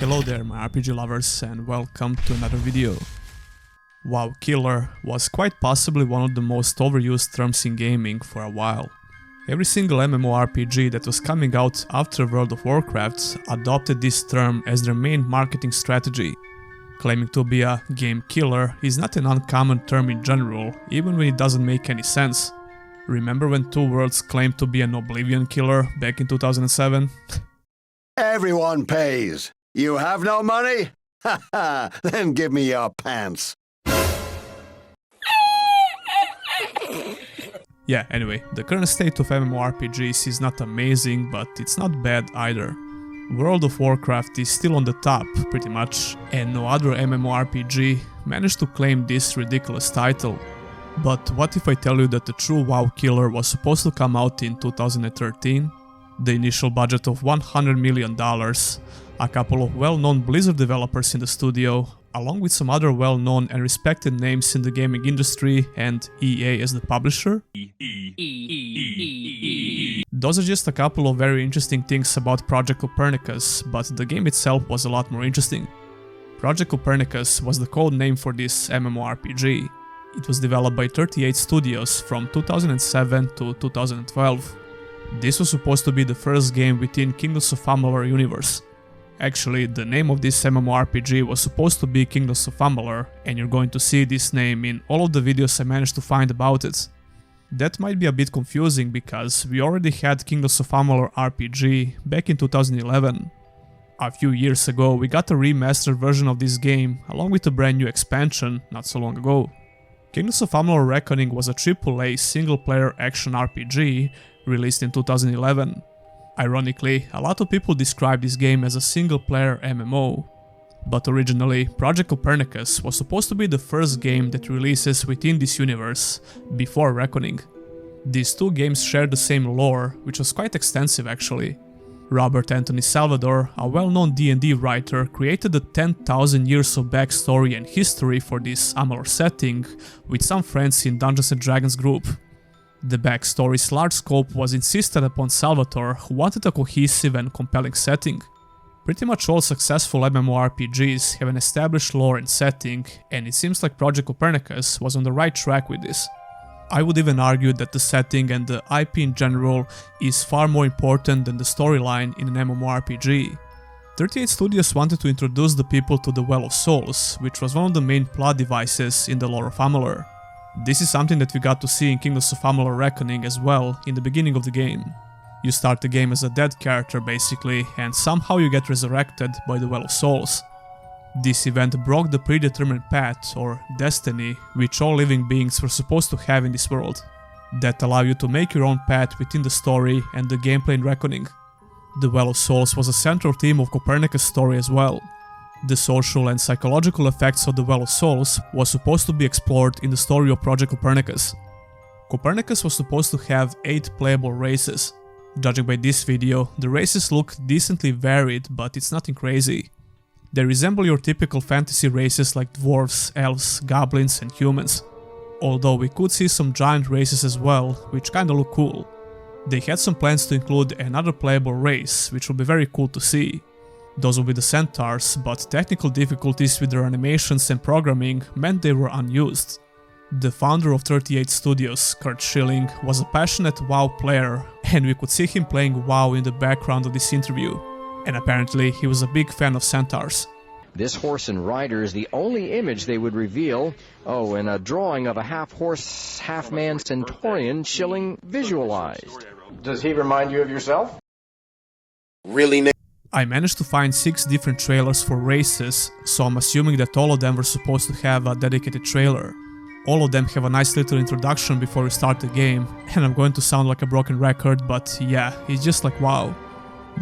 Hello there my RPG lovers and welcome to another video. WoW killer was quite possibly one of the most overused terms in gaming for a while. Every single MMORPG that was coming out after World of Warcraft adopted this term as their main marketing strategy. Claiming to be a game killer is not an uncommon term in general, even when it doesn't make any sense. Remember when Two Worlds claimed to be an Oblivion killer back in 2007? Everyone pays. You have no money? Ha ha, then give me your pants. Yeah, anyway, the current state of MMORPGs is not amazing, but it's not bad either. World of Warcraft is still on the top, pretty much, and no other MMORPG managed to claim this ridiculous title. But what if I tell you that the true WoW killer was supposed to come out in 2013? The initial budget of $100 million, a couple of well-known Blizzard developers in the studio, along with some other well-known and respected names in the gaming industry, and EA as the publisher. Those are just a couple of very interesting things about Project Copernicus, but the game itself was a lot more interesting. Project Copernicus was the code name for this MMORPG. It was developed by 38 studios from 2007 to 2012. This was supposed to be the first game within Kingdoms of Amalur universe. Actually, the name of this MMORPG was supposed to be Kingdoms of Amalur, and you're going to see this name in all of the videos I managed to find about it. That might be a bit confusing because we already had Kingdoms of Amalur RPG back in 2011. A few years ago we got a remastered version of this game along with a brand new expansion not so long ago. Kingdoms of Amalur Reckoning was a AAA single-player action RPG released in 2011. Ironically, a lot of people describe this game as a single-player MMO. But originally, Project Copernicus was supposed to be the first game that releases within this universe, before Reckoning. These two games share the same lore, which was quite extensive actually. Robert Anthony Salvador, a well-known D&D writer, created the 10,000 years of backstory and history for this Amalur setting with some friends in Dungeons & Dragons group. The backstory's large scope was insisted upon Salvatore, who wanted a cohesive and compelling setting. Pretty much all successful MMORPGs have an established lore and setting, and it seems like Project Copernicus was on the right track with this. I would even argue that the setting and the IP in general is far more important than the storyline in an MMORPG. 38 Studios wanted to introduce the people to the Well of Souls, which was one of the main plot devices in the lore of Amalur. This is something that we got to see in Kingdoms of Amalur Reckoning as well in the beginning of the game. You start the game as a dead character basically, and somehow you get resurrected by the Well of Souls. This event broke the predetermined path, or destiny, which all living beings were supposed to have in this world. That allowed you to make your own path within the story and the gameplay in Reckoning. The Well of Souls was a central theme of Copernicus' story as well. The social and psychological effects of the Well of Souls was supposed to be explored in the story of Project Copernicus. Copernicus was supposed to have 8 playable races. Judging by this video, the races look decently varied, but it's nothing crazy. They resemble your typical fantasy races like dwarves, elves, goblins and humans. Although we could see some giant races as well, which kinda look cool. They had some plans to include another playable race, which will be very cool to see. Those will be the centaurs, but technical difficulties with their animations and programming meant they were unused. The founder of 38 Studios, Kurt Schilling, was a passionate WoW player, and we could see him playing WoW in the background of this interview. And apparently he was a big fan of centaurs. This horse and rider is the only image they would reveal. Oh, and a drawing of a half-horse, half-man centaurian Schilling visualized. Does he remind you of yourself? Really, Nick? I managed to find 6 different trailers for races, so I'm assuming that all of them were supposed to have a dedicated trailer. All of them have a nice little introduction before you start the game, and I'm going to sound like a broken record, but yeah, it's just like WoW.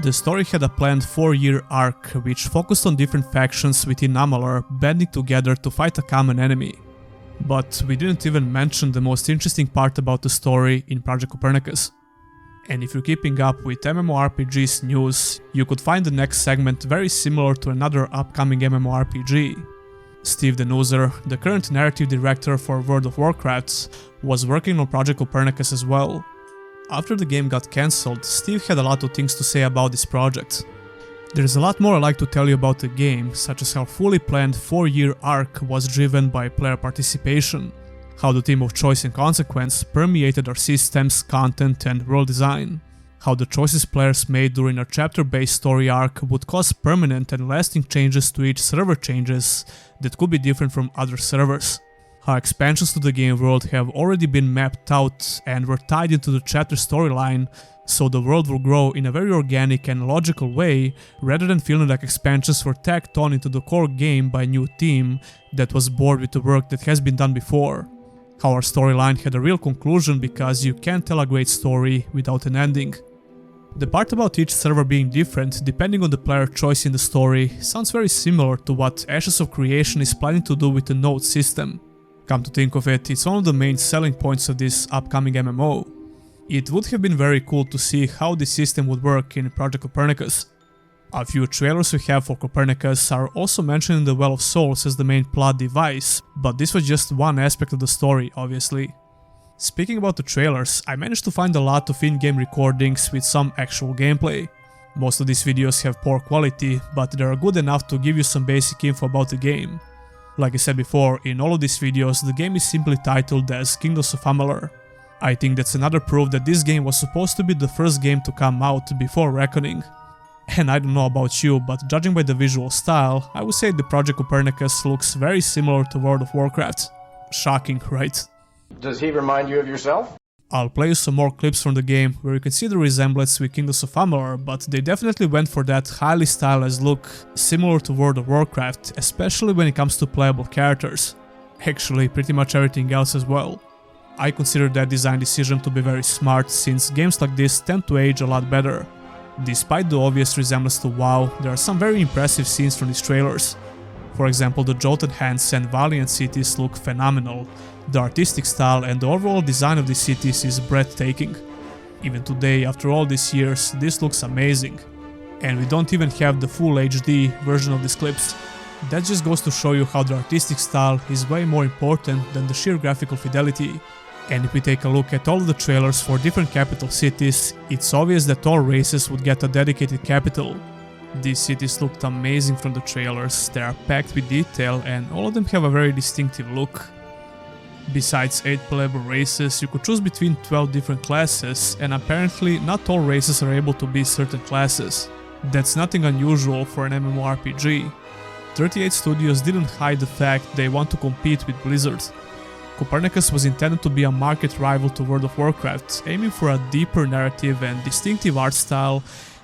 The story had a planned 4-year arc, which focused on different factions within Amalur banding together to fight a common enemy. But we didn't even mention the most interesting part about the story in Project Copernicus. And if you're keeping up with MMORPG's news, you could find the next segment very similar to another upcoming MMORPG. Steve Denuser, the current narrative director for World of Warcraft, was working on Project Copernicus as well. After the game got cancelled, Steve had a lot of things to say about this project. There's a lot more I'd like to tell you about the game, such as how fully planned 4-year arc was driven by player participation, how the theme of choice and consequence permeated our systems, content and world design, how the choices players made during our chapter-based story arc would cause permanent and lasting changes to each server changes that could be different from other servers, how expansions to the game world have already been mapped out and were tied into the chapter storyline, so the world will grow in a very organic and logical way rather than feeling like expansions were tacked on into the core game by a new team that was bored with the work that has been done before. How our storyline had a real conclusion because you can't tell a great story without an ending. The part about each server being different depending on the player choice in the story sounds very similar to what Ashes of Creation is planning to do with the node system. Come to think of it, it's one of the main selling points of this upcoming MMO. It would have been very cool to see how this system would work in Project Copernicus. A few trailers we have for Copernicus are also mentioning the Well of Souls as the main plot device, but this was just one aspect of the story, obviously. Speaking about the trailers, I managed to find a lot of in-game recordings with some actual gameplay. Most of these videos have poor quality, but they are good enough to give you some basic info about the game. Like I said before, in all of these videos the game is simply titled as Kingdoms of Amalur. I think that's another proof that this game was supposed to be the first game to come out before Reckoning. And I don't know about you, but judging by the visual style, I would say the Project Copernicus looks very similar to World of Warcraft. Shocking, right? Does he remind you of yourself? I'll play you some more clips from the game where you can see the resemblance with Kingdoms of Amalur, but they definitely went for that highly stylized look similar to World of Warcraft, especially when it comes to playable characters. Actually, pretty much everything else as well. I consider that design decision to be very smart, since games like this tend to age a lot better. Despite the obvious resemblance to WoW, there are some very impressive scenes from these trailers. For example, the Jolted Hands and Valiant cities look phenomenal, the artistic style and the overall design of these cities is breathtaking. Even today, after all these years, this looks amazing. And we don't even have the full HD version of these clips. That just goes to show you how the artistic style is way more important than the sheer graphical fidelity. And if we take a look at all of the trailers for different capital cities, it's obvious that all races would get a dedicated capital. These cities looked amazing from the trailers, they are packed with detail and all of them have a very distinctive look. Besides 8 playable races, you could choose between 12 different classes, and apparently not all races are able to be certain classes. That's nothing unusual for an MMORPG. 38 Studios didn't hide the fact they want to compete with Blizzard. Copernicus was intended to be a market rival to World of Warcraft, aiming for a deeper narrative and distinctive art style,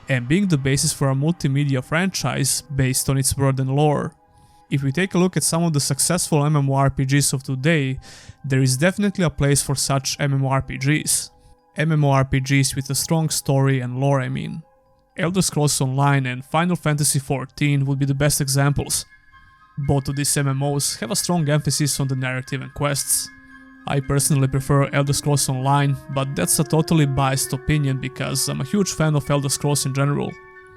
and being the basis for a multimedia franchise based on its world and lore. If we take a look at some of the successful MMORPGs of today, there is definitely a place for such MMORPGs. MMORPGs with a strong story and lore, I mean. Elder Scrolls Online and Final Fantasy XIV would be the best examples. Both of these MMOs have a strong emphasis on the narrative and quests. I personally prefer Elder Scrolls Online, but that's a totally biased opinion because I'm a huge fan of Elder Scrolls in general.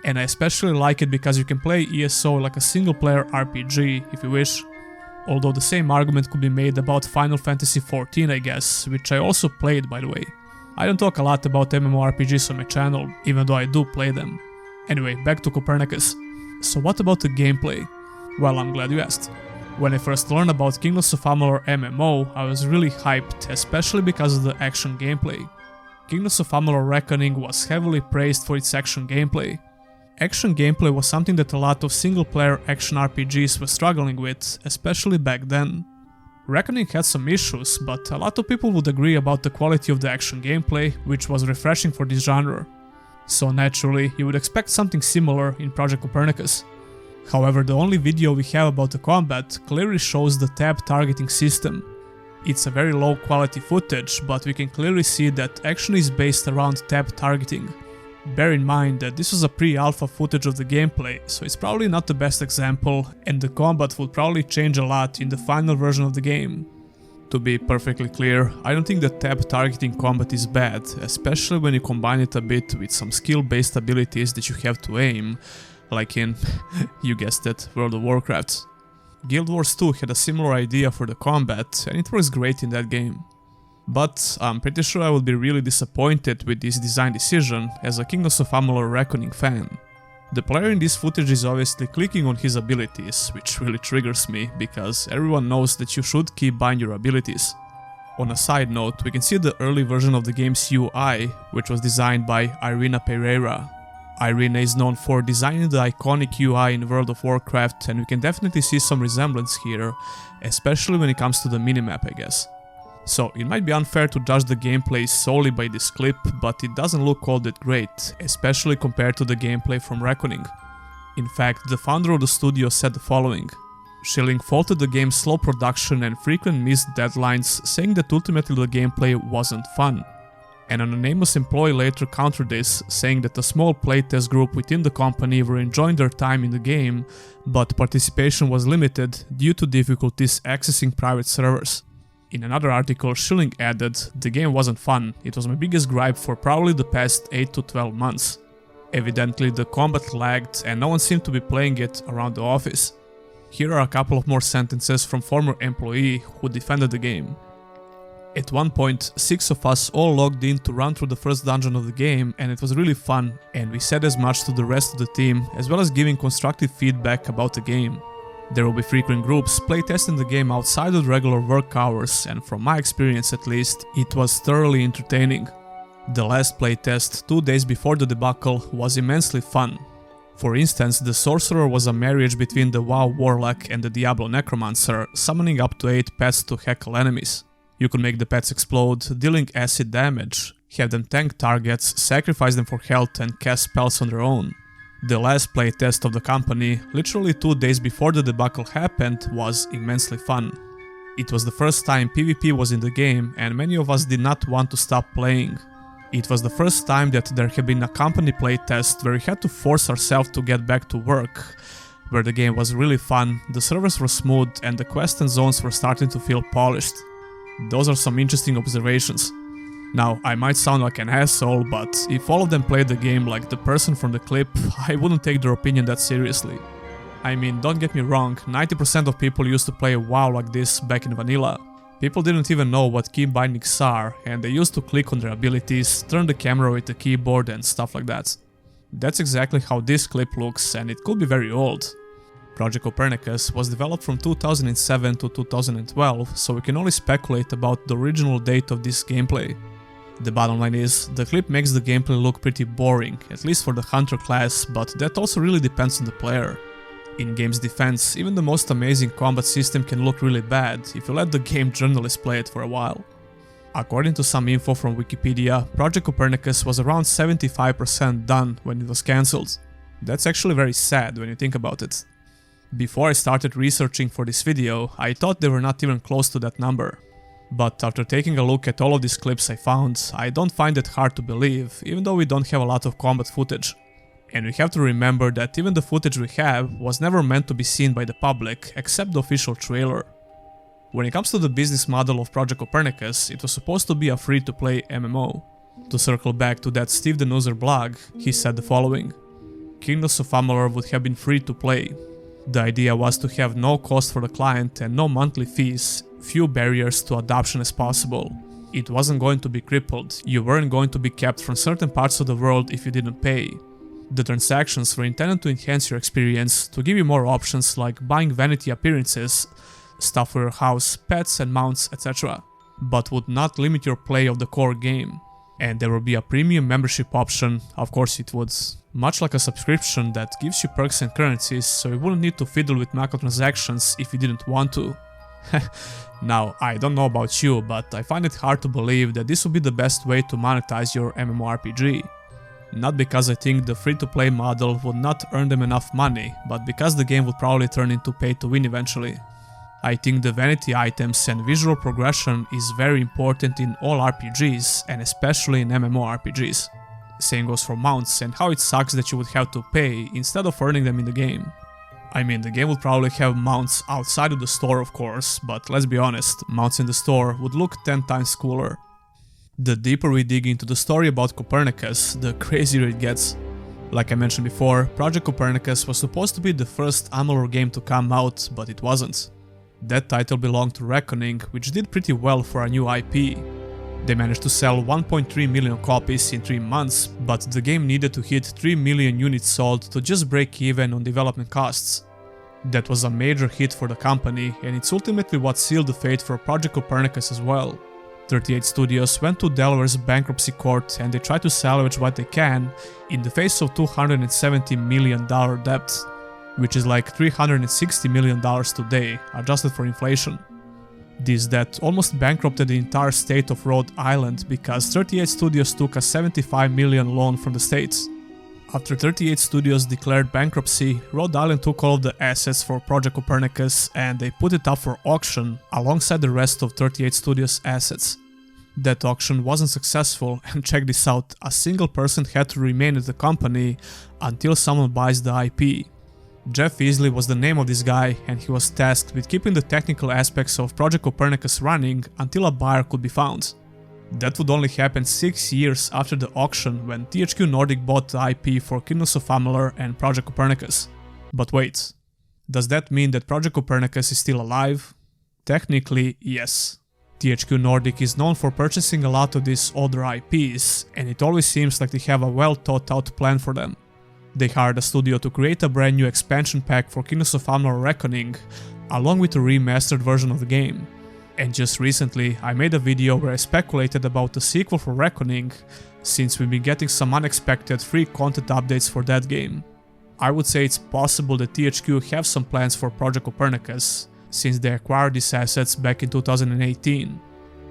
And I especially like it because you can play ESO like a single player RPG if you wish. Although the same argument could be made about Final Fantasy XIV, I guess, which I also played by the way. I don't talk a lot about MMORPGs on my channel, even though I do play them. Anyway, back to Copernicus. So what about the gameplay? Well, I'm glad you asked. When I first learned about Kingdoms of Amalur MMO, I was really hyped, especially because of the action gameplay. Kingdoms of Amalur Reckoning was heavily praised for its action gameplay. Action gameplay was something that a lot of single-player action RPGs were struggling with, especially back then. Reckoning had some issues, but a lot of people would agree about the quality of the action gameplay, which was refreshing for this genre. So naturally, you would expect something similar in Project Copernicus. However, the only video we have about the combat clearly shows the tab targeting system. It's a very low quality footage, but we can clearly see that action is based around tab targeting. Bear in mind that this was a pre-alpha footage of the gameplay, so it's probably not the best example, and the combat will probably change a lot in the final version of the game. To be perfectly clear, I don't think that tab targeting combat is bad, especially when you combine it a bit with some skill-based abilities that you have to aim, like in, you guessed it, World of Warcraft. Guild Wars 2 had a similar idea for the combat, and it works great in that game. But I'm pretty sure I would be really disappointed with this design decision as a Kingdoms of Amalur Reckoning fan. The player in this footage is obviously clicking on his abilities, which really triggers me, because everyone knows that you should keep buying your abilities. On a side note, we can see the early version of the game's UI, which was designed by Irina Pereira. Irina is known for designing the iconic UI in World of Warcraft, and we can definitely see some resemblance here, especially when it comes to the minimap, I guess. So it might be unfair to judge the gameplay solely by this clip, but it doesn't look all that great, especially compared to the gameplay from Reckoning. In fact, the founder of the studio said the following. Schilling faulted the game's slow production and frequent missed deadlines, saying that ultimately the gameplay wasn't fun. An anonymous employee later countered this, saying that a small playtest group within the company were enjoying their time in the game, but participation was limited due to difficulties accessing private servers. In another article, Schilling added, "The game wasn't fun, it was my biggest gripe for probably the past 8 to 12 months. Evidently the combat lagged and no one seemed to be playing it around the office." Here are a couple of more sentences from former employee who defended the game. "At one point, 6 of us all logged in to run through the first dungeon of the game, and it was really fun, and we said as much to the rest of the team, as well as giving constructive feedback about the game. There will be frequent groups playtesting the game outside of regular work hours, and from my experience at least, it was thoroughly entertaining. The last playtest, 2 days before the debacle, was immensely fun. For instance, the Sorcerer was a marriage between the WoW Warlock and the Diablo Necromancer, summoning up to 8 pets to heckle enemies. You could make the pets explode, dealing acid damage, have them tank targets, sacrifice them for health and cast spells on their own. The last playtest of the company, literally 2 days before the debacle happened, was immensely fun. It was the first time PvP was in the game and many of us did not want to stop playing. It was the first time that there had been a company playtest where we had to force ourselves to get back to work, where the game was really fun, the servers were smooth and the quests and zones were starting to feel polished. Those are some interesting observations. Now, I might sound like an asshole, but if all of them played the game like the person from the clip, I wouldn't take their opinion that seriously. I mean, don't get me wrong, 90% of people used to play WoW like this back in vanilla. People didn't even know what key bindings are, and they used to click on their abilities, turn the camera with the keyboard and stuff like that. That's exactly how this clip looks, and it could be very old. Project Copernicus was developed from 2007 to 2012, so we can only speculate about the original date of this gameplay. The bottom line is, the clip makes the gameplay look pretty boring, at least for the Hunter class, but that also really depends on the player. In game's defense, even the most amazing combat system can look really bad if you let the game journalists play it for a while. According to some info from Wikipedia, Project Copernicus was around 75% done when it was cancelled. That's actually very sad when you think about it. Before I started researching for this video, I thought they were not even close to that number. But after taking a look at all of these clips I found, I don't find it hard to believe, even though we don't have a lot of combat footage. And we have to remember that even the footage we have was never meant to be seen by the public, except the official trailer. When it comes to the business model of Project Copernicus, it was supposed to be a free-to-play MMO. To circle back to that Steve the Noozer blog, he said the following. Kingdoms of Amalur would have been free to play. The idea was to have no cost for the client and no monthly fees, few barriers to adoption as possible. It wasn't going to be crippled, you weren't going to be kept from certain parts of the world if you didn't pay. The transactions were intended to enhance your experience, to give you more options like buying vanity appearances, stuff for your house, pets and mounts, etc. But would not limit your play of the core game. And there will be a premium membership option, of course it would. Much like a subscription that gives you perks and currencies, so you wouldn't need to fiddle with microtransactions if you didn't want to. Now, I don't know about you, but I find it hard to believe that this would be the best way to monetize your MMORPG. Not because I think the free-to-play model would not earn them enough money, but because the game would probably turn into pay-to-win eventually. I think the vanity items and visual progression is very important in all RPGs, and especially in MMORPGs. Same goes for mounts and how it sucks that you would have to pay instead of earning them in the game. I mean, the game would probably have mounts outside of the store of course, but let's be honest, mounts in the store would look 10 times cooler. The deeper we dig into the story about Copernicus, the crazier it gets. Like I mentioned before, Project Copernicus was supposed to be the first Amalur game to come out, but it wasn't. That title belonged to Reckoning, which did pretty well for a new IP. They managed to sell 1.3 million copies in 3 months, but the game needed to hit 3 million units sold to just break even on development costs. That was a major hit for the company, and it's ultimately what sealed the fate for Project Copernicus as well. 38 Studios went to Delaware's bankruptcy court and they tried to salvage what they can in the face of $270 million debt, which is like $360 million today, adjusted for inflation. This debt almost bankrupted the entire state of Rhode Island because 38 Studios took a $75 million loan from the states. After 38 Studios declared bankruptcy, Rhode Island took all of the assets for Project Copernicus and they put it up for auction alongside the rest of 38 Studios' assets. That auction wasn't successful, and check this out, a single person had to remain at the company until someone buys the IP. Jeff Easley was the name of this guy, and he was tasked with keeping the technical aspects of Project Copernicus running until a buyer could be found. That would only happen 6 years after the auction when THQ Nordic bought the IP for Kingdoms of Amalur and Project Copernicus. But wait, does that mean that Project Copernicus is still alive? Technically, yes. THQ Nordic is known for purchasing a lot of these older IPs, and it always seems like they have a well thought out plan for them. They hired a studio to create a brand new expansion pack for Kingdoms of Amalur Reckoning, along with a remastered version of the game. And just recently, I made a video where I speculated about the sequel for Reckoning, since we've been getting some unexpected free content updates for that game. I would say it's possible that THQ have some plans for Project Copernicus, since they acquired these assets back in 2018.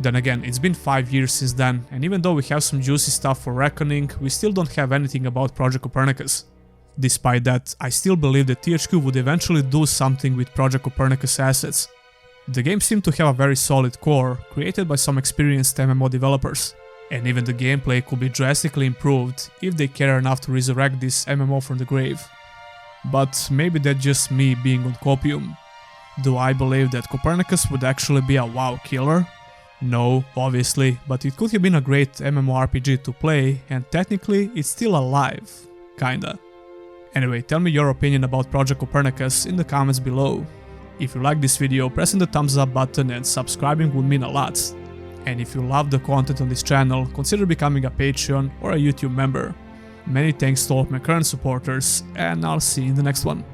Then again, it's been 5 years since then, and even though we have some juicy stuff for Reckoning, we still don't have anything about Project Copernicus. Despite that, I still believe that THQ would eventually do something with Project Copernicus assets. The game seemed to have a very solid core, created by some experienced MMO developers, and even the gameplay could be drastically improved if they care enough to resurrect this MMO from the grave. But maybe that's just me being on copium. Do I believe that Copernicus would actually be a WoW killer? No, obviously, but it could have been a great MMORPG to play, and technically it's still alive, kinda. Anyway, tell me your opinion about Project Copernicus in the comments below. If you like this video, pressing the thumbs up button and subscribing would mean a lot. And if you love the content on this channel, consider becoming a Patreon or a YouTube member. Many thanks to all of my current supporters, and I'll see you in the next one.